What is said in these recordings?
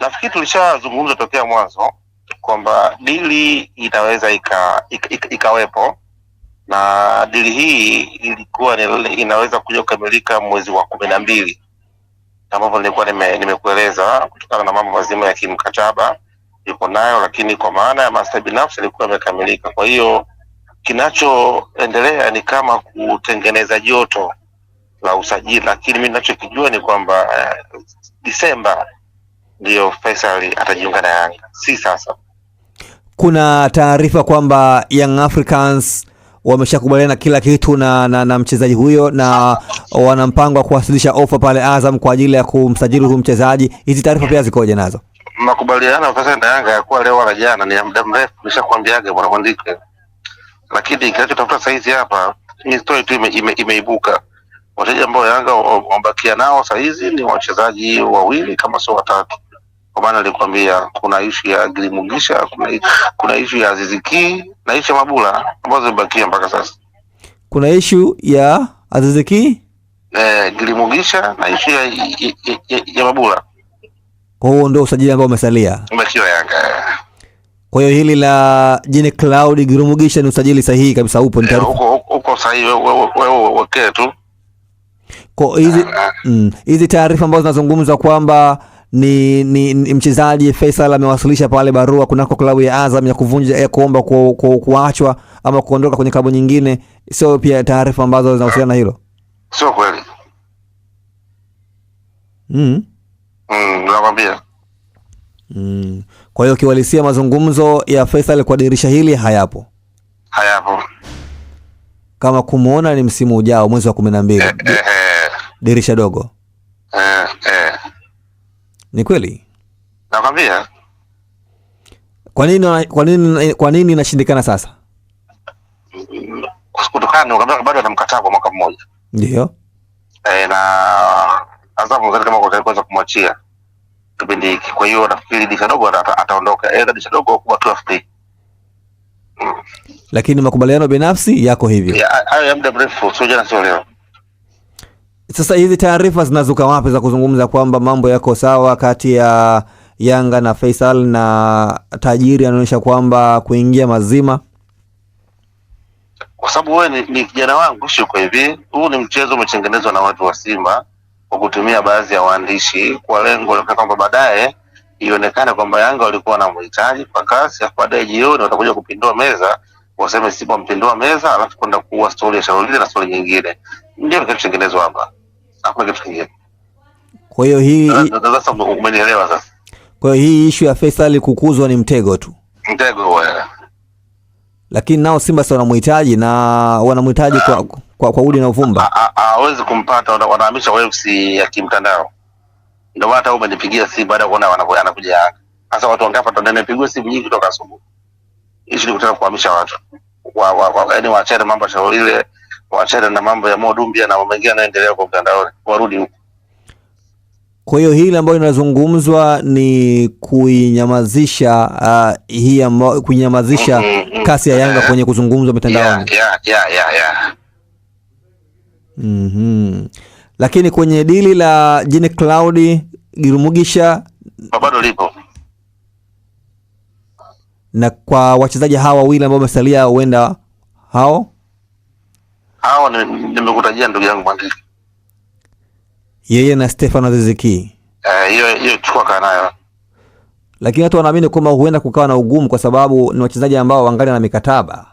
nafikiri tulishazungumza tokea mwanzo kwamba dili inaweza ikawepo, na dili hii ilikuwa inaweza kuja kukamilika mwezi wa 12, ambapo nilikuwa nimekueleza kutokana na mambo mazima ya kimkataba yuko nayo, lakini kwa maana ya maslahi binafsi ilikuwa imekamilika. Kwa hiyo kinachoendelea ni kama kutengeneza joto la usajili, lakini mimi ninachokijua ni kwamba Disemba ndio Faisal atajiunga na Yanga, si sasa. Kuna taarifa kwamba Young Africans wameshakubaliana kila kitu na mchezaji huyo na wana mpango wa kuwasilisha ofa pale Azam kwa ajili ya kumsajili huyu mchezaji. Hizi taarifa pia zikoje nazo? Makubaliano Faisal na Yanga yakuwa leo wala jana, ni muda mrefu nishakwambiaga bwana Mwandike. Lakini kinachotafuta saizi hapa ni story tu imeibuka. Wachezaji ambao Yanga wamebakia nao saizi ni wachezaji wawili kama sio watatu. Kwa maana nilikwambia kuna issue ya Gilimugisha, kuna issue ya Aziziki na issue ya Mabula ambazo zimebakia mpaka sasa. Kuna issue ya Aziziki, Gilimugisha na issue ya Mabula. Kwa hiyo ndio usajili ambao umesalia umekiwa Yanga. Kwa hiyo hili la Jean Claude Gilimugisha ni usajili sahihi kabisa, upo ni taarifa. Uko sahihi, wewe okay tu. Kwa hizi taarifa ambazo zinazungumza kwamba ni mchezaji Faisal amewasilisha pale barua kunako klabu ya Azam ya kuvunja ya kuomba kuachwa ama kuondoka kwenye klabu nyingine, sio pia taarifa ambazo zinahusiana na hilo? Sio kweli. Nakwambia. Kwa hiyo kiwalisia mazungumzo ya Faisal kwa dirisha hili hayapo. Kama kumuona ni msimu ujao mwezi wa 12. Dirisha dogo. Ni kweli? Nakwambia. Kwa nini inashindikana sasa? Kutokana na bado ana mkataba mwaka mmoja. Ndio. Na Azam kama wataweza kumwachia kipindi hiki. Kwa hiyo nafikiri dirisha dogo ataondoka. Dirisha dogo kwa 12. Lakini makubaliano binafsi yako hivyo. Hayo ya muda mrefu, sio jana sio leo. Sasa hizi taarifa zinazuka wapi za kuzungumza kwamba mambo yako sawa kati ya Yanga na Faisal, na tajiri anaonyesha kwamba kuingia mazima? Kwa sababu wewe ni kijana wangu, sio kwa hivi. Huu ni mchezo umetengenezwa na watu wa Simba kwa kutumia baadhi ya waandishi kwa lengo la kwamba baadaye ionekane kwamba Yanga walikuwa na mhitaji kwa kasi, ya baadaye jioni watakuja kupindua meza, waseme Simba mpindua meza, alafu kwenda kuua story ya Sharolile na story nyingine. Ndio kinachotengenezwa hapa. Hakuna kitu kingine. Kwa hiyo hii sasa umenielewa sasa. Kwa hiyo hii issue ya Faisal kukuzwa ni mtego tu. Mtego wewe. Lakini nao Simba sasa wanamhitaji na wanamhitaji kwa udi na uvumba. Hawezi kumpata, wanahamisha webs ya kimtandao. Ndio hata umenipigia simu baada ya kuona anakuja Yanga. Sasa watu wangapi tunanipigwa simu nyingi kutoka asubuhi. Issue ni kutaka kuhamisha watu. Yaani waachane mambo ya Sharolile, waachane na mambo ya Modumbia na mambo mengine yanaendelea kwa mtandao, warudi huko. Kwa hiyo hili ambayo inazungumzwa ni kuinyamazisha kuinyamazisha kasi ya Yanga kwenye kuzungumzwa mitandaoni. Lakini kwenye dili la Jean Claude Gilimugisha bado lipo. Na kwa wachezaji hawa wawili ambao wamesalia, huenda hao nimekutajia ndugu yangu Mwandike. Yeye na Stefano Aziziki. Hiyo chukua kana nayo. Lakini watu wanaamini kwamba huenda kukawa na ugumu kwa sababu ni wachezaji ambao wangali na mikataba.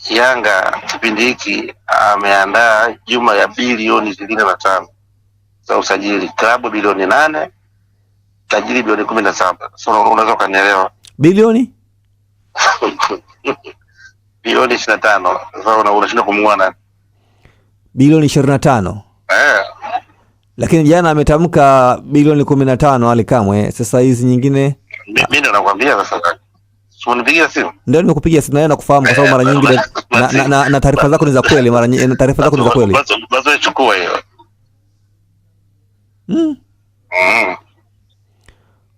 Yanga kipindi hiki ameandaa jumla ya bilioni 25 za usajili, klabu bilioni 8, tajiri bilioni 17. So unaweza kunielewa. Bilioni? Bilioni 25. Sasa unashinda kumuona. Bilioni 25. Lakini jana ametamka bilioni 15 Ali Kamwe. Sasa hizi nyingine mimi ndo nakwambia sasa. Unipigia simu? Ndio nimekupigia simu na kufahamu kwa sababu mara nyingi na taarifa zako ni za kweli, mara nyingi taarifa zako ni za kweli. Basi chukua hiyo.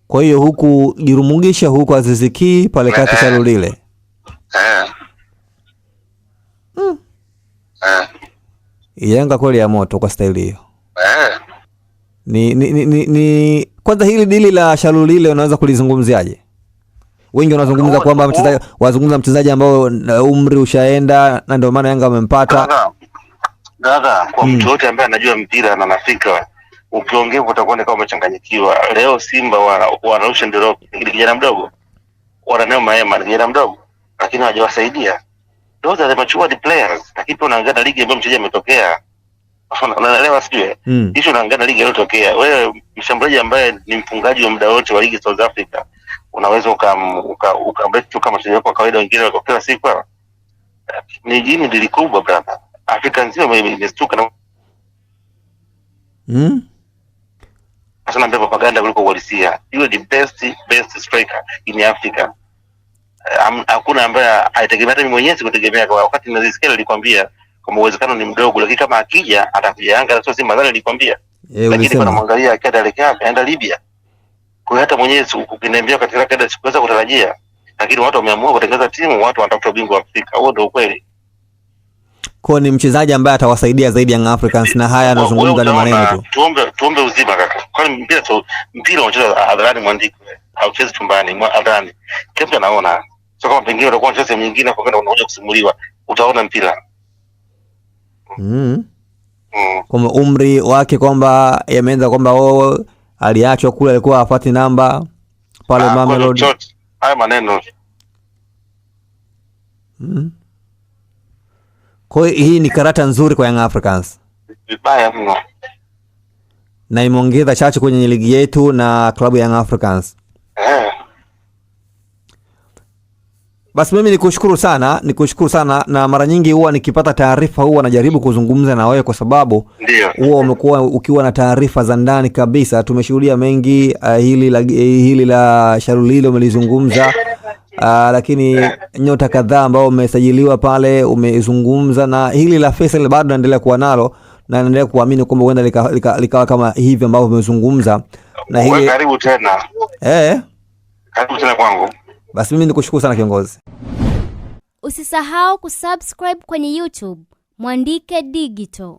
Kwa hiyo huku Gilimugisha, huku Aziziki, pale kati Sharolile. Yanga kweli ya moto kwa staili hiyo. Ni kwanza hili dili la Shalulile unaweza kulizungumziaje? Wengi wanazungumza kwamba mchezaji ambao umri ushaenda na ndio maana Yanga wamempata. Dada, kwa mtu yote ambaye anajua mpira na nafika, ukiongea utakuwa kama umechanganyikiwa. Leo Simba wanarusha ndio kijana mdogo. Wananeo Maema ni kijana mdogo, lakini hawajawasaidia. Those are the matured players. Lakini pia unaangalia ligi ambayo mchezaji ametokea. Unaelewa sijui? Hicho unaangalia ligi iliyotokea. Wewe mshambuliaji ambaye ni mfungaji wa muda wote wa ligi South Africa, unaweza ukambreak tu kama mchezaji kwa kawaida wengine kwa kila siku. Ni jini dili kubwa brother. Afrika nzima imestuka na Asana mbele propaganda kuliko uhalisia. Yule the best striker in Africa. Hakuna ambaye aitegemea, hata mimi mwenyewe sikutegemea. Kwa wakati ninazisikia nilikwambia kama uwezekano ni mdogo, lakini kama akija atakuja Yanga, sio Simba. Nilikwambia, lakini kwa namwangalia akenda elekea aenda Libya. Kwa hata mwenyewe ukiniambia katika kada sikuweza kutarajia, lakini watu wameamua kutengeneza timu, watu wanatafuta ubingwa wa Afrika. Huo ndio ukweli. Kwa ni mchezaji ambaye atawasaidia zaidi Young Africans, na haya anazungumza ni maneno tu. Tuombe uzima kaka. Kwani mpira unacheza hadharani, mwandiko hauchezi chumbani hadharani. Kila anaona. Sio kama pengine utakuwa unacheza sehemu nyingine kwa kwenda unakuja kusimuliwa. Utaona mpira. Kwa umri wake kwamba yameanza kwamba aliachwa kule, alikuwa hapati namba pale Mamelodi. Haya maneno. Kwa hii ni karata nzuri kwa Young Africans. Vibaya mno. Na imeongeza chachu kwenye ligi yetu na klabu ya Young Africans. Basi mimi nikushukuru sana na mara nyingi huwa nikipata taarifa huwa najaribu kuzungumza na wewe kwa sababu huwa umekuwa ukiwa na taarifa za ndani kabisa. Tumeshuhudia mengi, hili la Shalulile umelizungumza, lakini nyota kadhaa ambao umesajiliwa pale umezungumza, na hili la Faisal bado naendelea kuwa nalo na naendelea kuamini kwamba huenda likawa kama hivi ambavyo umezungumza. Na hili karibu tena. Karibu tena kwangu. Basi mimi nikushukuru sana kiongozi. Usisahau kusubscribe kwenye YouTube Mwandike Digital.